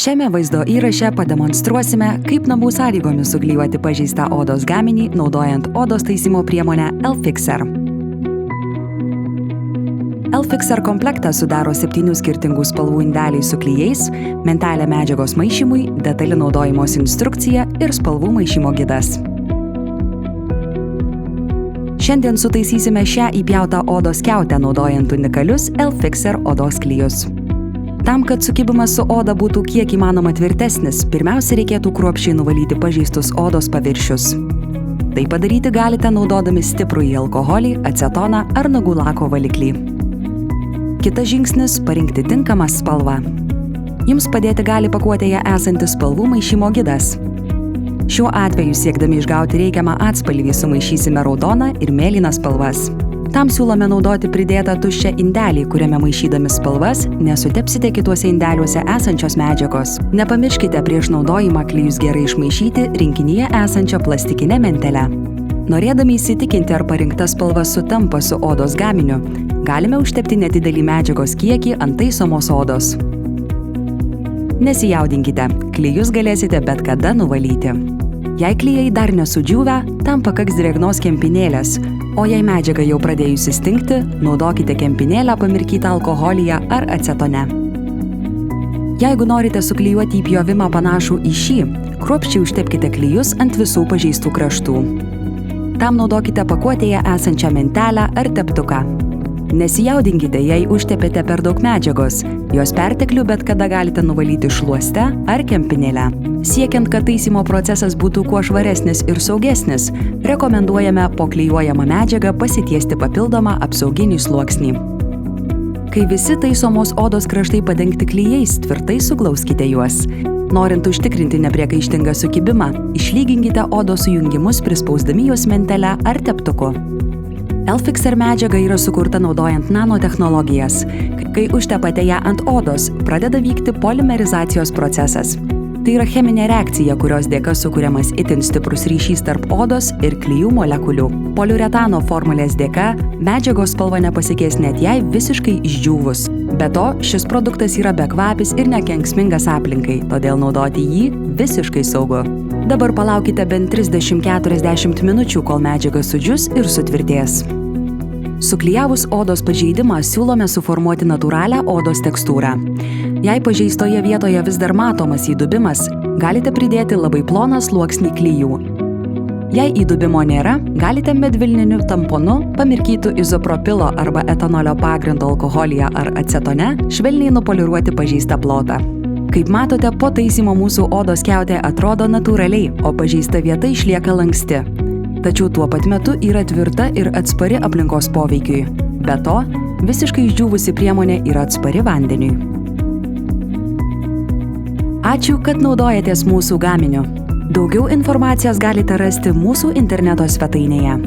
Šiame vaizdo įraše pademonstruosime, kaip namų sąlygomis suklijuoti pažeistą odos gaminį naudojant odos taisymo priemonę L-Fixer. L-Fixer komplektą sudaro 7 skirtingų spalvų indeliai su klijais, mentelė medžiagos maišymui, detali naudojimos instrukcija ir spalvų maišymo gidas. Šiandien sutaisysime šią įpjautą odos skiautę naudojant unikalius L-Fixer odos klijus. Tam, kad sukibimas su oda būtų kiek įmanoma tvirtesnis, pirmiausia reikėtų kruopščiai nuvalyti pažeistus odos paviršius. Tai padaryti galite naudodami stiprųjį alkoholį, acetoną ar nagų lako valiklį. Kitas žingsnis – parinkti tinkamą spalvą. Jums padėti gali pakuotėje esantis spalvų maišymo gidas. Šiuo atveju siekdami išgauti reikiamą atspalvį sumaišysime raudoną ir mėlyną spalvas. Tam siūlome naudoti pridėtą tuščią indelį, kuriame maišydami spalvas nesutepsite kituose indeliuose esančios medžiagos. Nepamirškite prieš naudojimą klijus gerai išmaišyti rinkinyje esančią plastikinę mentelę. Norėdami įsitikinti, ar parinkta spalva sutampa su odos gaminiu, galime užtepti nedidelį medžiagos kiekį ant taisomos odos. Nesijaudinkite, klijus galėsite bet kada nuvalyti. Jei klijai dar nesudžiūvę, tam pakaks drėgnos kempinėlės, o jei medžiaga jau pradėjusi stingti, naudokite kempinėlę pamirkytą alkoholyje ar acetone. Jeigu norite suklijuoti įpjovimą panašų į šį, kruopščiai užtepkite klijus ant visų pažeistų kraštų. Tam naudokite pakuotėje esančią mentelę ar teptuką. Nesijaudinkite, jei užtepėte per daug medžiagos, jos perteklių bet kada galite nuvalyti šluoste ar kempinėle. Siekiant, kad taisymo procesas būtų kuo švaresnis ir saugesnis, rekomenduojame po klijuojamą medžiagą pasitiesti papildomą apsauginį sluoksnį. Kai visi taisomos odos kraštai padengti klijais, tvirtai suglauskite juos. Norint užtikrinti nepriekaištingą sukibimą, išlyginkite odos sujungimus prispausdami juos mentele ar teptuku. L-Fixer medžiaga yra sukurta naudojant nanotechnologijas. Kai užtepate ją ant odos, pradeda vykti polimerizacijos procesas. Tai yra cheminė reakcija, kurios dėka sukuriamas itin stiprus ryšys tarp odos ir klijų molekulių. Poliuretano formulės dėka medžiagos spalva nepasikeis net jai visiškai išdžiūvus. Be to, šis produktas yra bekvapis ir nekenksmingas aplinkai, todėl naudoti jį visiškai saugu. Dabar palaukite bent 30–40 minučių, kol medžiaga sudžius ir sutvirtės. Suklijavus odos pažeidimą siūlome suformuoti natūralią odos tekstūrą. Jei pažeistoje vietoje vis dar matomas įdubimas, galite pridėti labai ploną sluoksnį klijų. Jei įdubimo nėra, galite medvilniniu tamponu, pamirkytu izopropilo arba etanolio pagrindo alkoholyje ar acetone, švelniai nupoliruoti pažeistą plotą. Kaip matote, po taisymo mūsų odos skiautė atrodo natūraliai, o pažeista vieta išlieka lanksti. Tačiau tuo pat metu yra tvirta ir atspari aplinkos poveikiui. Be to, visiškai išdžiūvusi priemonė yra atspari vandeniui. Ačiū, kad naudojatės mūsų gaminiu. Daugiau informacijos galite rasti mūsų interneto svetainėje.